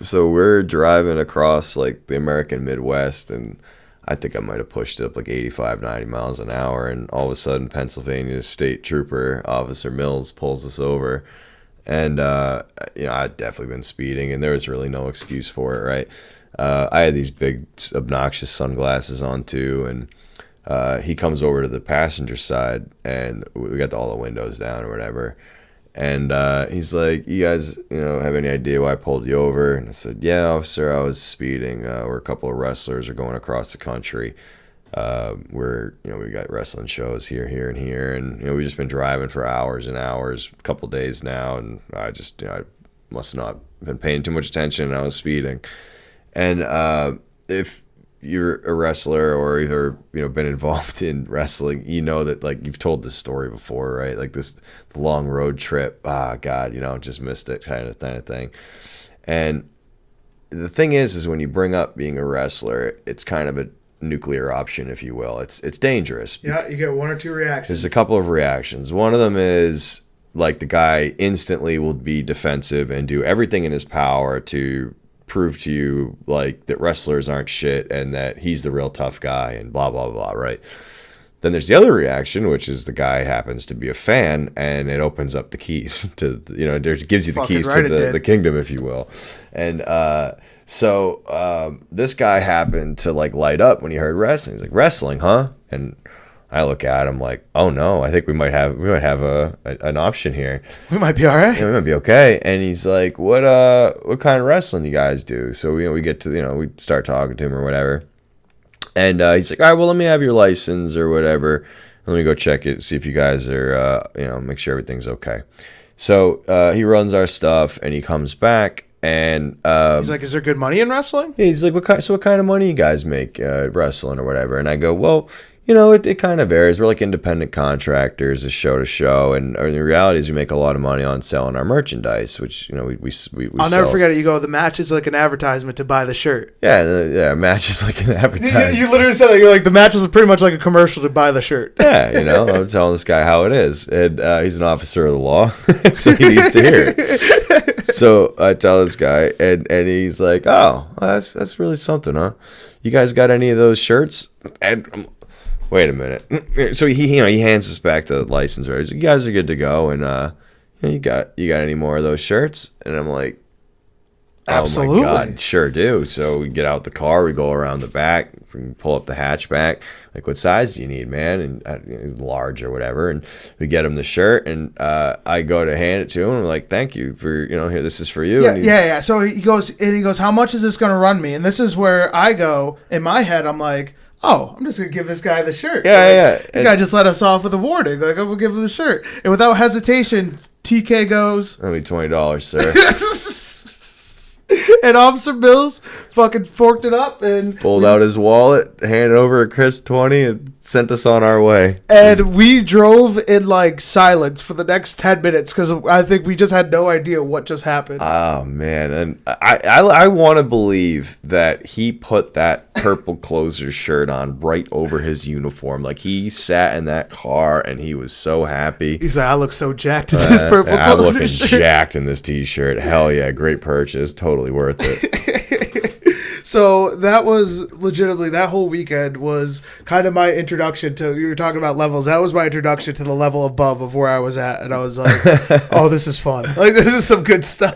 So we're driving across like the American Midwest, and I think I might have pushed it up like 85, 90 miles an hour, and all of a sudden Pennsylvania State Trooper Officer Mills pulls us over. And I'd definitely been speeding, and there was really no excuse for it, right? I had these big obnoxious sunglasses on too, and he comes over to the passenger side, and we got all the windows down or whatever. And he's like, "You guys, have any idea why I pulled you over?" And I said, "Yeah, officer, I was speeding. We're a couple of wrestlers are going across the country. We got wrestling shows here, and here, and we've just been driving for hours and hours, a couple of days now, and I must not have been paying too much attention, and I was speeding." And if you're a wrestler or either been involved in wrestling, that like you've told this story before, right? Like the long road trip. Ah, God, just missed it kind of thing. And the thing is when you bring up being a wrestler, it's kind of a nuclear option, if you will. It's dangerous. Yeah, you get one or two reactions. There's a couple of reactions. One of them is like the guy instantly will be defensive and do everything in his power to prove to you like that wrestlers aren't shit and that he's the real tough guy and blah blah blah, right? Then there's the other reaction, which is the guy happens to be a fan, and it opens up the keys to it gives you the keys to the kingdom, if you will. And so this guy happened to like light up when he heard wrestling. He's like, "Wrestling, huh?" And I look at him like, "Oh no, I think we might have an option here. We might be all right. Yeah, we might be okay." And he's like, "What kind of wrestling you guys do?" So we get to we start talking to him or whatever, and he's like, "All right, well, let me have your license or whatever. Let me go check it, see if you guys are make sure everything's okay." So he runs our stuff and he comes back and he's like, "Is there good money in wrestling?" He's like, what kind of money you guys make wrestling or whatever?" And I go, "Well, it kind of varies. We're like independent contractors, a show to show, and the reality is we make a lot of money on selling our merchandise, which we I'll never forget it. You go, the match is like an advertisement to buy the shirt. Yeah, match is like an advertisement. You literally said that. You're like, the match is pretty much like a commercial to buy the shirt. Yeah, I'm telling this guy how it is, and he's an officer of the law, so he needs to hear it. So I tell this guy, and he's like, "Oh, well, that's really something, huh? You guys got any of those shirts?" And wait a minute. So he hands us back the license. He's like, "You guys are good to go, and you got any more of those shirts?" And I'm like, "Absolutely, oh my God, sure do." So we get out the car, we go around the back, we pull up the hatchback. Like, "What size do you need, man?" And he's large or whatever. And we get him the shirt, and I go to hand it to him. I'm like, "Thank you for here. This is for you." Yeah. So he goes, "How much is this going to run me?" And this is where I go in my head. I'm like, "Oh, I'm just going to give this guy the shirt." Yeah. The guy just let us off with a warning. Like, I'm going to give him the shirt. And without hesitation, TK goes, "That'll be $20, sir." And Officer Mills fucking forked it up and pulled out his wallet, handed over a crisp 20, and sent us on our way. And we drove in like silence for the next 10 minutes because I think we just had no idea what just happened. Oh man, and I want to believe that he put that purple closer shirt on right over his uniform. Like, he sat in that car and he was so happy. He's like, "I look so jacked in this purple closer I'm looking shirt. jacked in this t-shirt. Hell yeah, great purchase, totally worth it." So that was legitimately, that whole weekend was kind of my introduction to, you were talking about levels. That was my introduction to the level above of where I was at. And I was like, "Oh, this is fun. Like, this is some good stuff."